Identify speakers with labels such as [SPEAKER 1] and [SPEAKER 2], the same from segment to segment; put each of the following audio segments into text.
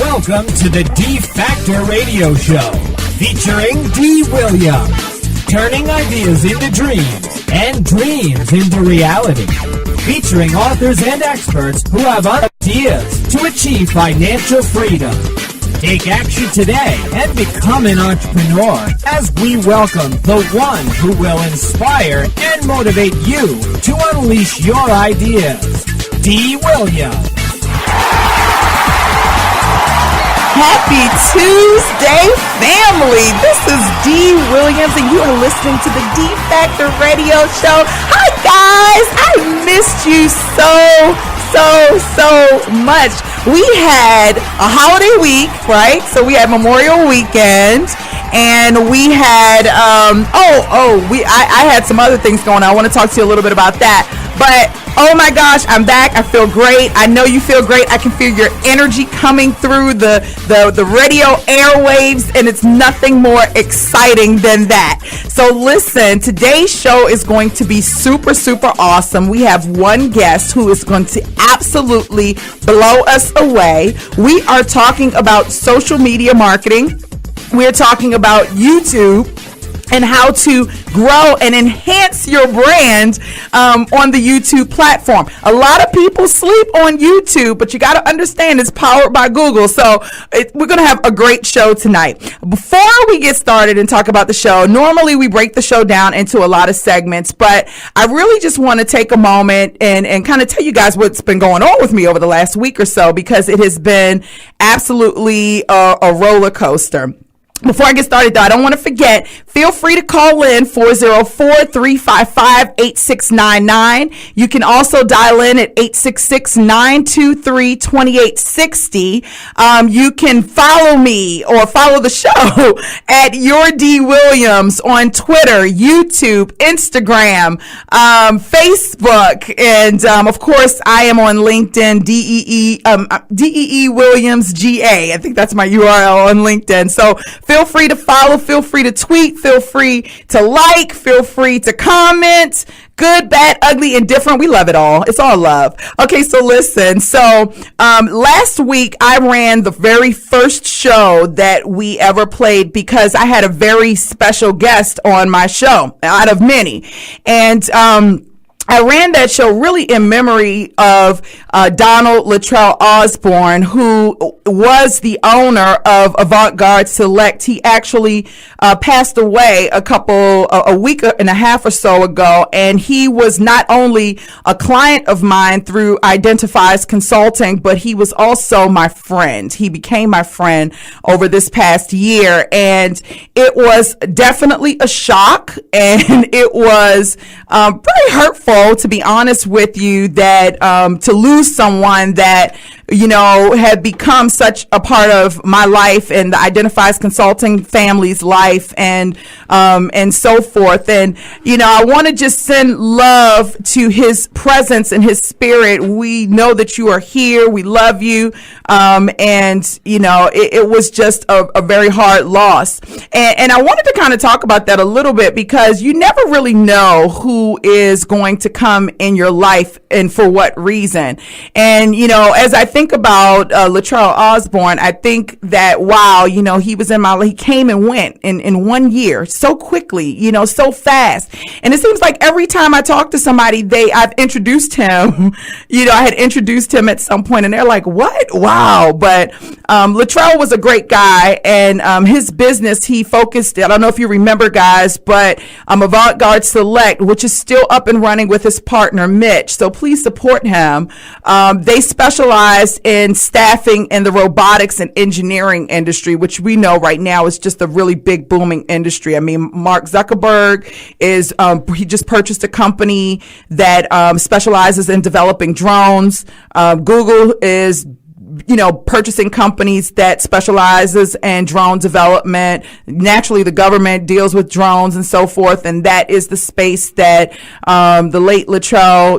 [SPEAKER 1] Welcome to the D Factor Radio Show, featuring D. Williams, turning ideas into dreams and dreams into reality. Featuring authors and experts who have ideas to achieve financial freedom. Take action today and become an entrepreneur as we welcome the one who will inspire and motivate you to unleash your ideas. D. Williams.
[SPEAKER 2] Happy Tuesday, family. This is D. Williams, and you are listening to the D Factor Radio Show. Hi, guys. I missed you so much. We had a holiday week, right? So we had Memorial Weekend, and we had, I had some other things going on. I want to talk to you a little bit about that. But, oh my gosh, I'm back. I feel great. I know you feel great. I can feel your energy coming through the radio airwaves, and it's nothing more exciting than that. So listen, today's show is going to be super awesome. We have one guest who is going to absolutely blow us away. We are talking about social media marketing. We're talking about YouTube and how to grow and enhance your brand on the YouTube platform. A lot of people sleep on YouTube, but you got to understand it's powered by Google. So we're going to have a great show tonight. Before we get started and talk about the show, normally we break the show down into a lot of segments, but I really just want to take a moment and kind of tell you guys what's been going on with me over the last week or so, because it has been absolutely a roller coaster. Before I get started, though, I don't want to forget, feel free to call in 404-355-8699. You can also dial in at 866-923-2860. You can follow me or follow the show at Your D. Williams on Twitter, YouTube, Instagram, Facebook, and of course, I am on LinkedIn, DEE Williams GA. I think that's my URL on LinkedIn. So feel free to follow, feel free to tweet, feel free to like, feel free to comment. Good, bad, ugly, indifferent. We love it all. It's all love. Okay, so listen. So last week I ran the very first show that we ever played because I had a very special guest on my show out of many. And I ran that show really in memory of Donald Luttrell Osborne, who was the owner of Avant-Garde Select. He actually passed away a week and a half or so ago, and he was not only a client of mine through Identifies Consulting, but he was also my friend. He became my friend over this past year, and it was definitely a shock, and it was very hurtful, to be honest with you, that to lose someone that, you know, had become such a part of my life and the Identifies Consulting family's life, and so forth. And, you know, I want to just send love to his presence and his spirit. We know that you are here. We love you. And, you know, it was just a very hard loss. And I wanted to kind of talk about that a little bit, because you never really know who is going to come in your life and for what reason. And, you know, as I think about Luttrell Osborne, I think that, wow, you know, he came and went in 1 year so quickly, you know, so fast. And it seems like every time I talk to somebody, I've introduced him, you know, I had introduced him at some point, and they're like, what? Wow. But Luttrell was a great guy, and his business, he focused, I don't know if you remember, guys, but Avant-Garde Select, which is still up and running with his partner, Mitch. So please support him. They specialize in staffing in the robotics and engineering industry, which we know right now is just a really big booming industry. I mean, Mark Zuckerberg he just purchased a company that specializes in developing drones. Google is you know, purchasing companies that specializes in drone development. Naturally, the government deals with drones and so forth, and that is the space that the late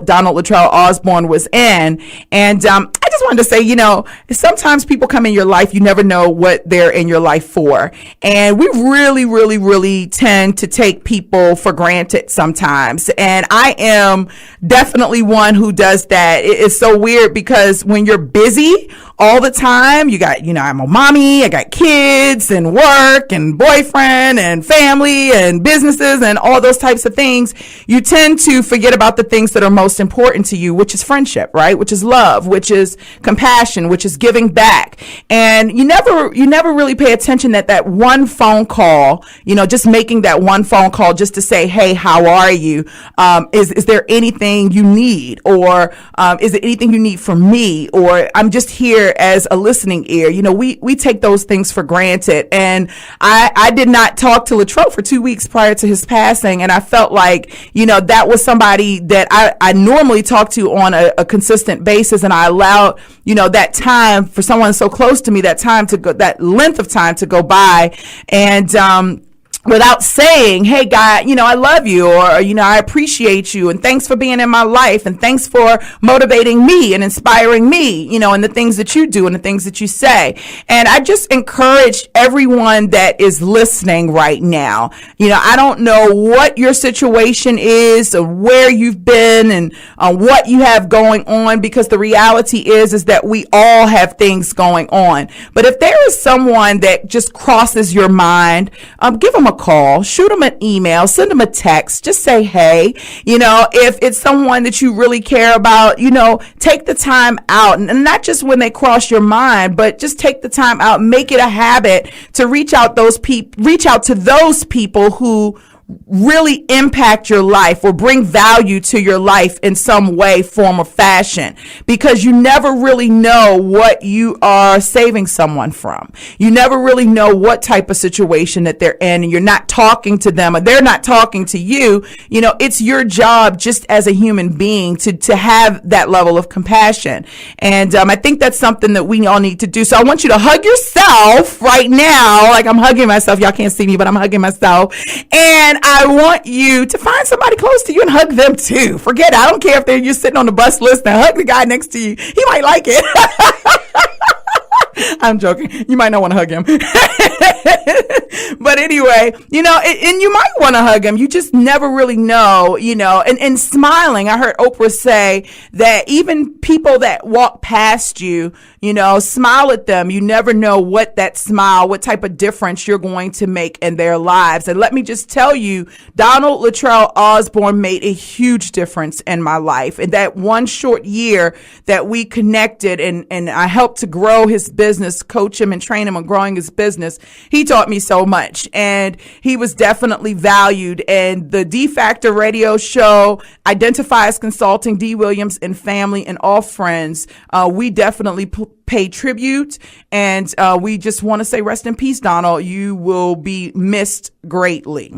[SPEAKER 2] Donald Luttrell Osborne was in. And I just wanted to say, you know, sometimes people come in your life, you never know what they're in your life for. And we really tend to take people for granted sometimes. And I am definitely one who does that. It's so weird because when you're busy, all the time. You got, I'm a mommy, I got kids and work and boyfriend and family and businesses and all those types of things. You tend to forget about the things that are most important to you, which is friendship, right? Which is love, which is compassion, which is giving back. And you never really pay attention that one phone call, just making that one phone call just to say, hey, how are you? Is there anything you need? Or is there anything you need from me? Or I'm just here as a listening ear. We take those things for granted. And I did not talk to Latrell for 2 weeks prior to his passing. And I felt like, that was somebody that I normally talk to on a consistent basis. And I allowed, that time for someone so close to me, that length of time to go by. And, without saying, hey, guy, I love you, or, I appreciate you, and thanks for being in my life, and thanks for motivating me and inspiring me, and the things that you do and the things that you say. And I just encourage everyone that is listening right now. I don't know what your situation is or where you've been and what you have going on, because the reality is that we all have things going on. But if there is someone that just crosses your mind, give them a call, shoot them an email, send them a text, just say, hey, if it's someone that you really care about, take the time out, and not just when they cross your mind, but just take the time out, make it a habit to reach out to those people who really impact your life or bring value to your life in some way, form, or fashion, because you never really know what you are saving someone from. You never really know what type of situation that they're in, and you're not talking to them or they're not talking to you. It's your job just as a human being to have that level of compassion. And I think that's something that we all need to do. So I want you to hug yourself right now, like I'm hugging myself. Y'all can't see me, but I'm hugging myself. And I want you to find somebody close to you and hug them too. Forget it. I don't care if you're sitting on the bus list and hug the guy next to you. He might like it. I'm joking. You might not want to hug him. But anyway, and you might want to hug him. You just never really know, and smiling. I heard Oprah say that even people that walk past you, smile at them. You never know what type of difference you're going to make in their lives. And let me just tell you, Donald Latrell Osborne made a huge difference in my life. In that one short year that we connected and I helped to grow his business, coach him and train him on growing his business, he taught me so much, and he was definitely valued. And the D Factor radio show, Identifies Consulting, D. Williams and family and all friends, we definitely pay tribute, and we just want to say rest in peace, Donald. You will be missed greatly.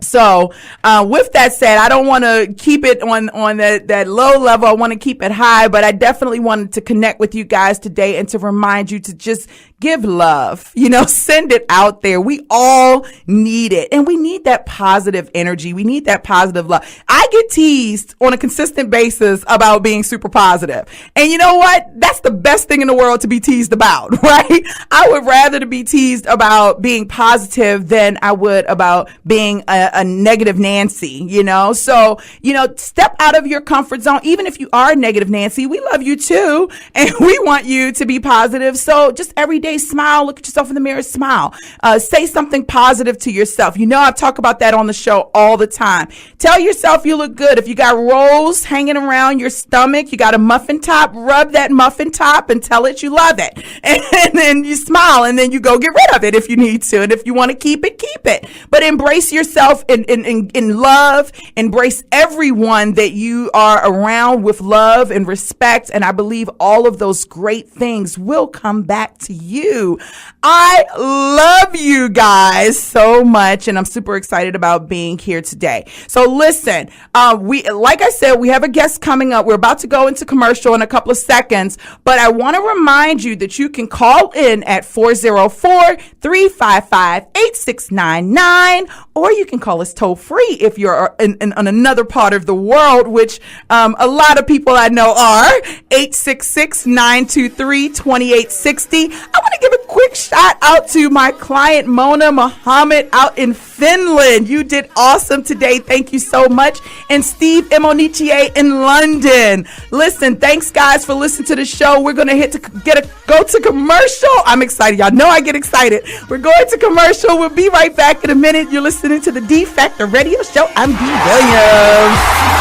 [SPEAKER 2] So with that said, I don't want to keep it on that low level. I want to keep it high, but I definitely wanted to connect with you guys today and to remind you to just give love, send it out there. We all need it. And we need that positive energy. We need that positive love. I get teased on a consistent basis about being super positive. And you know what? That's the best thing in the world to be teased about, right? I would rather to be teased about being positive than I would about being a negative Nancy, So, step out of your comfort zone. Even if you are a negative Nancy, we love you too. And we want you to be positive. So just every day, smile, look at yourself in the mirror, smile, say something positive to yourself. I talk about that on the show all the time. Tell yourself you look good. If you got rolls hanging around your stomach, you got a muffin top, rub that muffin top and tell it you love it. And then you smile, and then you go get rid of it if you need to. And if you want to keep it, keep it. But embrace yourself in love. Embrace everyone that you are around with love and respect. And I believe all of those great things will come back to you. I love you guys so much, and I'm super excited about being here today. So listen, like I said, we have a guest coming up. We're about to go into commercial in a couple of seconds, but I want to remind you that you can call in at 404-355-8699, or you can call us toll free if you're in another part of the world, which a lot of people I know are, 866-923-2860. I want to give a quick shout out to my client, Mona Muhammad, out in Finland. You did awesome today. Thank you so much. And Steve Emonichier in London. Listen, thanks guys for listening to the show. We're going to go to commercial. I'm excited. Y'all know I get excited. We're going to commercial. We'll be right back in a minute. You're listening to the D Factor Radio Show. I'm D. Williams.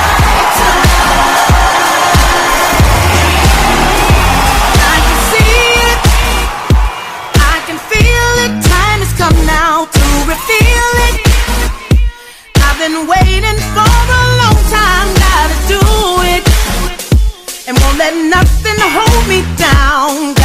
[SPEAKER 3] Been waiting for a long time, gotta do it, and won't let nothing hold me down.